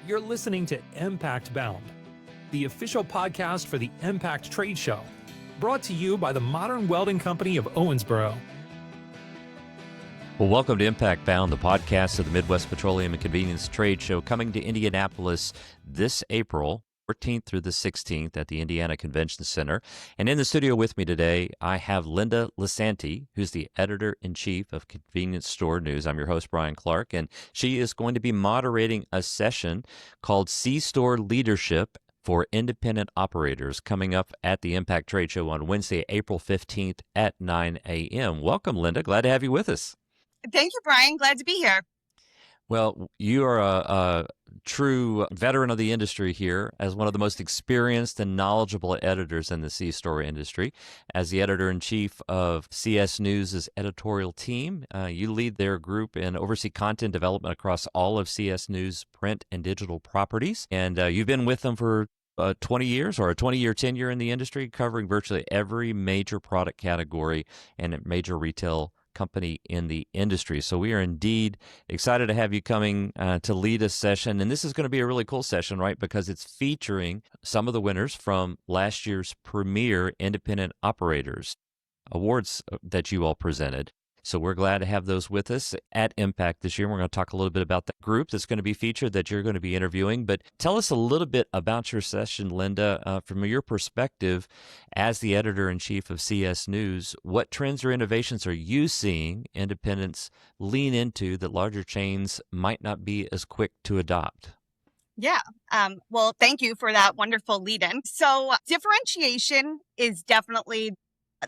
You're listening to M-PACT Bound, the official podcast for the M-PACT Trade Show, brought to you by the Modern Welding Company of Owensboro. Well, welcome to M-PACT Bound, the podcast of the Midwest Petroleum and Convenience Trade Show, coming to Indianapolis this April 14th through the 16th at the Indiana Convention Center. And in the studio with me today, I have Linda Lisanti, who's the editor-in-chief of Convenience Store News. I'm your host, Brian Clark, and she is going to be moderating a session called C-Store Leadership for Independent Operators coming up at the M-PACT Trade Show on Wednesday, April 15th at 9 a.m. Welcome, Linda. Glad to have you with us. Thank you, Brian. Glad to be here. Well, you are a true veteran of the industry here as one of the most experienced and knowledgeable editors in the C-Store industry. As the editor-in-chief of CS News' editorial team, you lead their group and oversee content development across all of CS News print and digital properties. And you've been with them for 20 years or a 20-year tenure in the industry, covering virtually every major product category and major retail company in the industry. So we are indeed excited to have you coming to lead a session. And this is going to be a really cool session, right? Because it's featuring some of the winners from last year's premier Independent Operators Awards that you all presented. So we're glad to have those with us at M-PACT this year. We're going to talk a little bit about that group that's going to be featured that you're going to be interviewing. But tell us a little bit about your session, Linda, from your perspective as the editor-in-chief of CS News. What trends or innovations are you seeing independents lean into that larger chains might not be as quick to adopt? Yeah. Well, thank you for that wonderful lead-in. So differentiation is definitely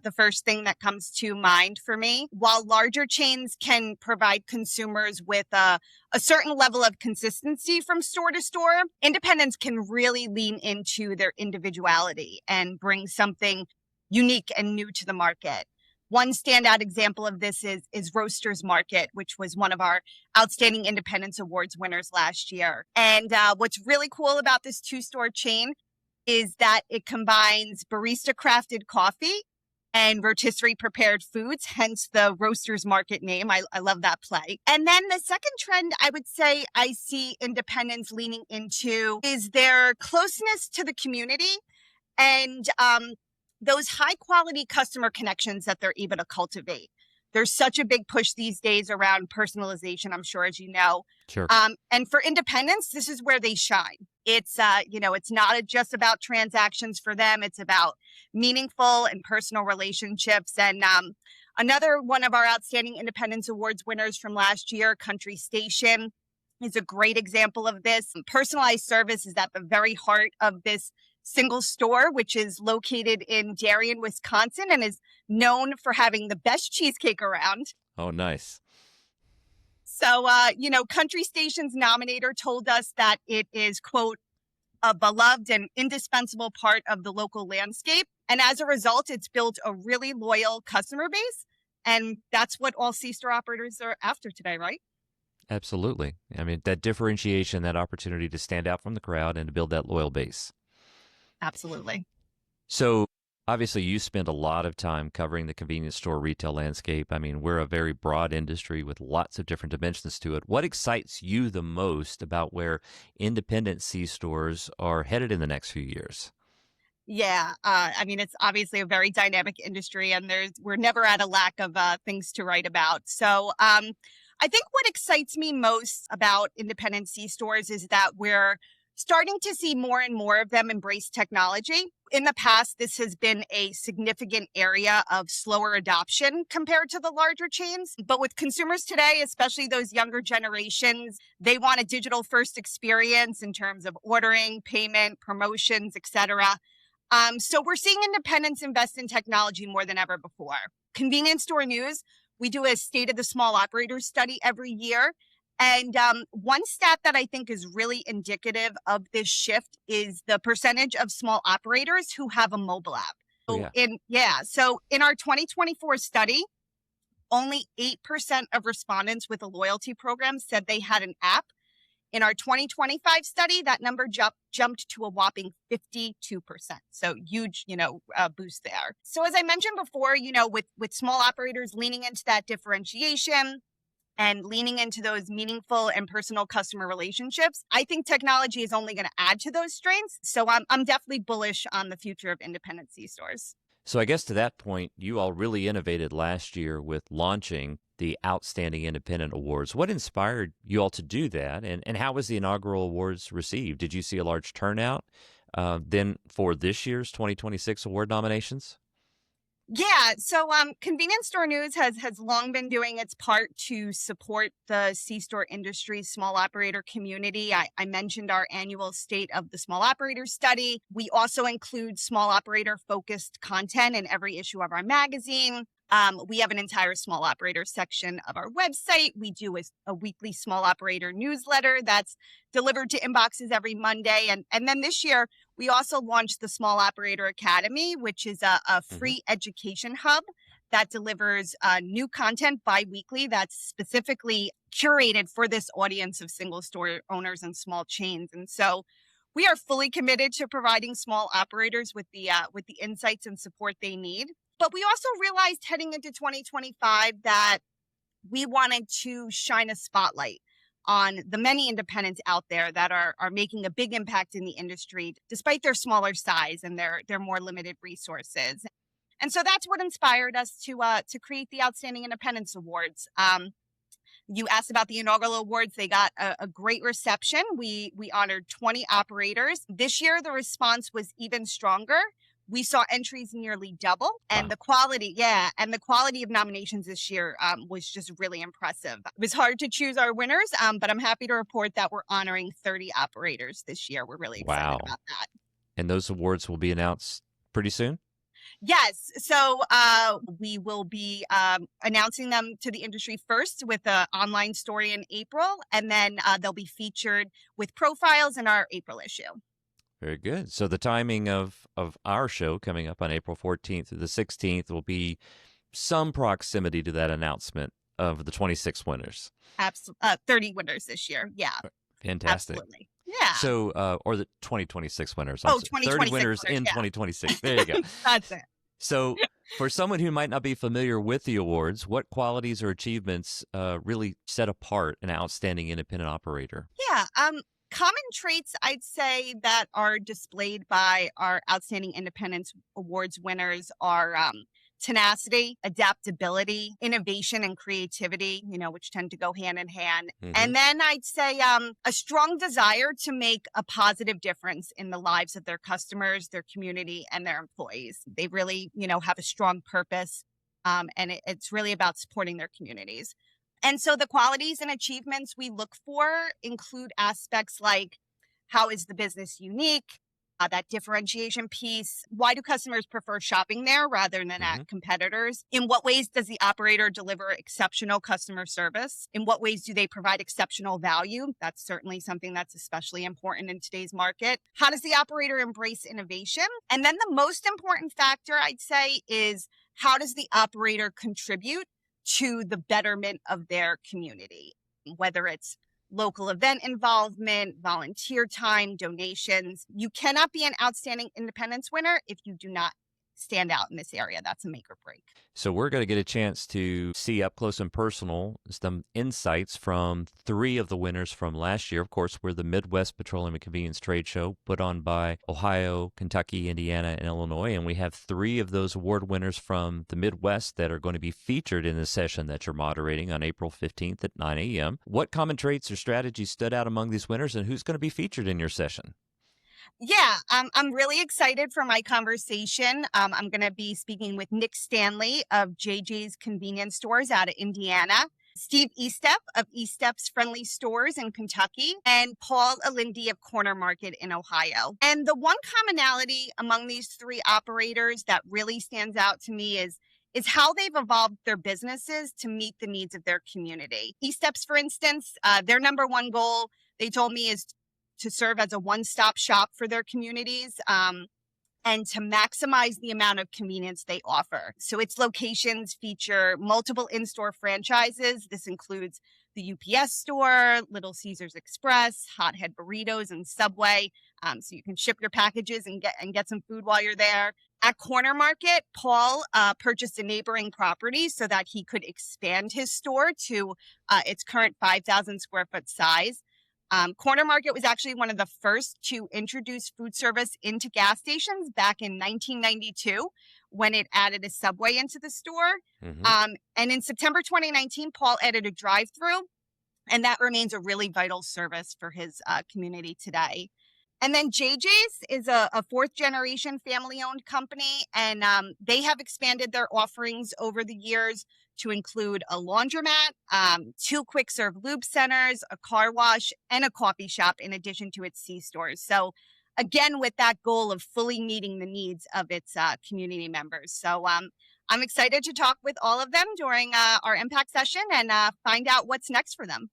the first thing that comes to mind for me. While larger chains can provide consumers with a certain level of consistency from store to store, independents can really lean into their individuality and bring something unique and new to the market. One standout example of this is Roasters Market, which was one of our Outstanding Independence Awards winners last year. And what's really cool about this two-store chain is that it combines barista-crafted coffee and rotisserie prepared foods, hence the Roasters Market name. I love that play. And then the second trend I would say I see independents leaning into is their closeness to the community and those high quality customer connections that they're able to cultivate. There's such a big push these days around personalization, I'm sure, as you know. Sure. And for independents, this is where they shine. It's, it's not just about transactions for them. It's about meaningful and personal relationships. And another one of our Outstanding Independence Awards winners from last year, Country Station, is a great example of this. Personalized service is at the very heart of this single store, which is located in Darien, Wisconsin, and is known for having the best cheesecake around. Oh, nice. So, Country Station's nominator told us that it is, quote, a beloved and indispensable part of the local landscape. And as a result, it's built a really loyal customer base. And that's what all C-Store operators are after today, right? Absolutely. I mean, that differentiation, that opportunity to stand out from the crowd and to build that loyal base. Absolutely. So obviously you spend a lot of time covering the convenience store retail landscape. I mean, we're a very broad industry with lots of different dimensions to it. What excites you the most about where independent C-stores are headed in the next few years? Yeah. It's obviously a very dynamic industry and we're never at a lack of things to write about. So I think what excites me most about independent C-stores is that we're starting to see more and more of them embrace technology. In the past, this has been a significant area of slower adoption compared to the larger chains. But with consumers today, especially those younger generations, they want a digital first experience in terms of ordering, payment, promotions, etc. So we're seeing independents invest in technology more than ever before. Convenience Store News, we do a State of the Small Operators study every year. And one stat that I think is really indicative of this shift is the percentage of small operators who have a mobile app. So in our 2024 study, only 8% of respondents with a loyalty program said they had an app. In our 2025 study, that number jumped to a whopping 52%. So huge, boost there. So as I mentioned before, with small operators leaning into that differentiation, and leaning into those meaningful and personal customer relationships, I think technology is only going to add to those strengths. So I'm definitely bullish on the future of independent C-stores. So I guess to that point, you all really innovated last year with launching the Outstanding Independent Awards. What inspired you all to do that? And how was the inaugural awards received? Did you see a large turnout then for this year's 2026 award nominations? Yeah, so Convenience Store News has long been doing its part to support the C-store industry, small operator community. I mentioned our annual State of the Small Operator study. We also include small operator focused content in every issue of our magazine. We have an entire small operator section of our website. We do a weekly small operator newsletter that's delivered to inboxes every Monday. And then this year, we also launched the Small Operator Academy, which is a free education hub that delivers new content bi-weekly that's specifically curated for this audience of single store owners and small chains. And so we are fully committed to providing small operators with the insights and support they need. But we also realized heading into 2025 that we wanted to shine a spotlight on the many independents out there that are making a big impact in the industry, despite their smaller size and their more limited resources. And so that's what inspired us to create the Outstanding Independence Awards. You asked about the inaugural awards. They got a great reception. We honored 20 operators. This year, the response was even stronger. We saw entries nearly double, and the quality of nominations this year was just really impressive. It was hard to choose our winners, but I'm happy to report that we're honoring 30 operators this year. We're really excited about that. And those awards will be announced pretty soon? Yes. So we will be announcing them to the industry first with an online story in April, and then they'll be featured with profiles in our April issue. Very good. So the timing of our show coming up on April 14th through the 16th will be some proximity to that announcement of the 26 winners. Absolutely. 30 winners this year. Yeah. Fantastic. Absolutely. Yeah. So, or the 2026 winners. 2026 30 winners in 2026. There you go. That's it. So for someone who might not be familiar with the awards, what qualities or achievements really set apart an outstanding independent operator? Yeah. Common traits, I'd say, that are displayed by our Outstanding Independence Awards winners are tenacity, adaptability, innovation, and creativity, which tend to go hand in hand. And then I'd say a strong desire to make a positive difference in the lives of their customers, their community, and their employees. They really, have a strong purpose, and it's really about supporting their communities. And so the qualities and achievements we look for include aspects like, how is the business unique? That differentiation piece. Why do customers prefer shopping there rather than at competitors? In what ways does the operator deliver exceptional customer service? In what ways do they provide exceptional value? That's certainly something that's especially important in today's market. How does the operator embrace innovation? And then the most important factor, I'd say, is how does the operator contribute to the betterment of their community, whether it's local event involvement, volunteer time, donations. You cannot be an outstanding independence winner if you do not stand out in this area. That's a make or break. So we're going to get a chance to see up close and personal some insights from 3 of the winners from last year. Of course, we're the Midwest Petroleum and Convenience Trade Show put on by Ohio, Kentucky, Indiana, and Illinois. And we have 3 of those award winners from the Midwest that are going to be featured in the session that you're moderating on April 15th at 9 a.m. What common traits or strategies stood out among these winners, and who's going to be featured in your session? Yeah, I'm really excited for my conversation. I'm going to be speaking with Nick Stanley of JJ's Convenience Stores out of Indiana, Steve Estep of Estep's Friendly Stores in Kentucky, and Paul Alindi of Corner Market in Ohio. And the one commonality among these 3 operators that really stands out to me is how they've evolved their businesses to meet the needs of their community. Estep's, for instance, their number one goal, they told me, is to serve as a one-stop shop for their communities and to maximize the amount of convenience they offer. So its locations feature multiple in-store franchises. This includes the UPS store, Little Caesars Express, Hothead Burritos, and Subway. So you can ship your packages and get some food while you're there. At Corner Market, Paul purchased a neighboring property so that he could expand his store to its current 5,000 square foot size. Corner Market was actually one of the first to introduce food service into gas stations back in 1992 when it added a Subway into the store. And in September 2019, Paul added a drive-through, and that remains a really vital service for his community today. And then JJ's is a fourth generation family owned company, and they have expanded their offerings over the years to include a laundromat, 2 quick serve lube centers, a car wash, and a coffee shop in addition to its C-stores. So again, with that goal of fully meeting the needs of its community members. So I'm excited to talk with all of them during our M-PACT session and find out what's next for them.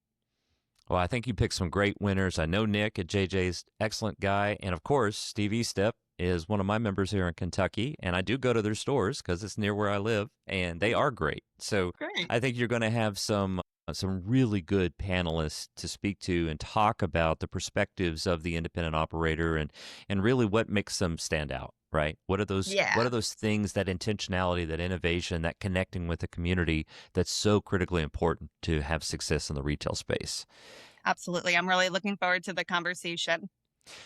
Well, I think you picked some great winners. I know Nick at JJ's excellent guy. And of course, Steve Estep is one of my members here in Kentucky. And I do go to their stores because it's near where I live, and they are great. So Great. I think you're going to have some really good panelists to speak to and talk about the perspectives of the independent operator and really what makes them stand out. Right? What are those things, that intentionality, that innovation, that connecting with the community that's so critically important to have success in the retail space? Absolutely. I'm really looking forward to the conversation.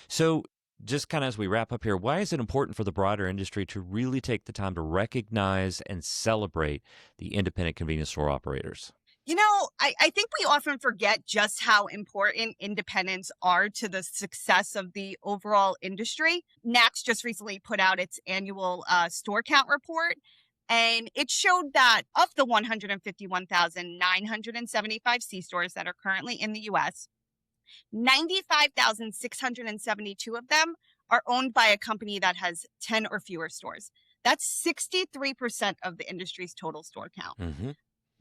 So just kind of as we wrap up here, why is it important for the broader industry to really take the time to recognize and celebrate the independent convenience store operators? You know, I think we often forget just how important independents are to the success of the overall industry. NACS just recently put out its annual store count report, and it showed that of the 151,975 C-stores that are currently in the U.S., 95,672 of them are owned by a company that has 10 or fewer stores. That's 63% of the industry's total store count. Mm-hmm.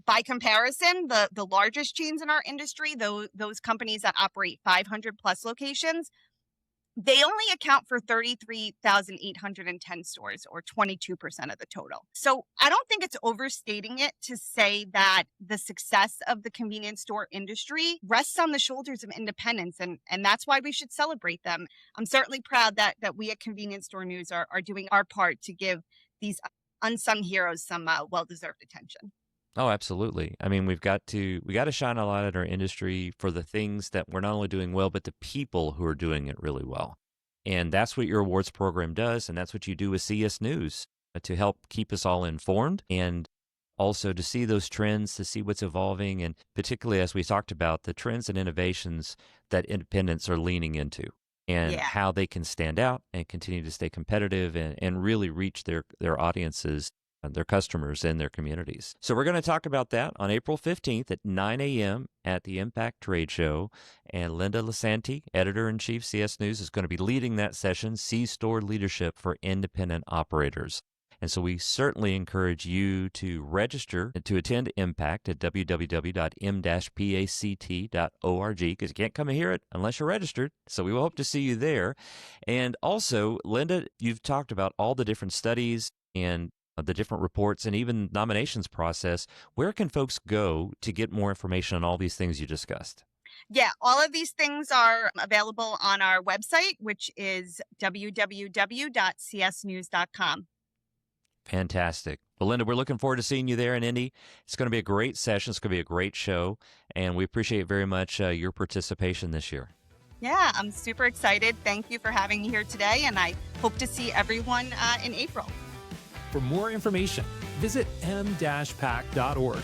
By comparison, the largest chains in our industry, those companies that operate 500 plus locations, they only account for 33,810 stores, or 22% of the total. So I don't think it's overstating it to say that the success of the convenience store industry rests on the shoulders of independents, and that's why we should celebrate them. I'm certainly proud that we at Convenience Store News are doing our part to give these unsung heroes some well-deserved attention. Oh, absolutely. I mean, we got to shine a light at our industry for the things that we're not only doing well, but the people who are doing it really well. And that's what your awards program does, and that's what you do with CS News to help keep us all informed and also to see those trends, to see what's evolving, and particularly as we talked about the trends and innovations that independents are leaning into and how they can stand out and continue to stay competitive and really reach their audiences, their customers, and their communities. So we're going to talk about that on April 15th at 9 a.m. at the M-PACT Trade Show. And Linda Lisanti, Editor-in-Chief, CS News, is going to be leading that session, C-Store Leadership for Independent Operators. And so we certainly encourage you to register to attend M-PACT at www.m-pact.org, because you can't come and hear it unless you're registered. So we will hope to see you there. And also, Linda, you've talked about all the different studies and the different reports and even nominations process. Where can folks go to get more information on all these things you discussed? Yeah, all of these things are available on our website, which is www.csnews.com. Fantastic. Well, Linda, we're looking forward to seeing you there in Indy. It's going to be a great session. It's going to be a great show, and we appreciate very much your participation this year. Yeah, I'm super excited. Thank you for having me here today, and I hope to see everyone in April. For more information, visit m-pact.org.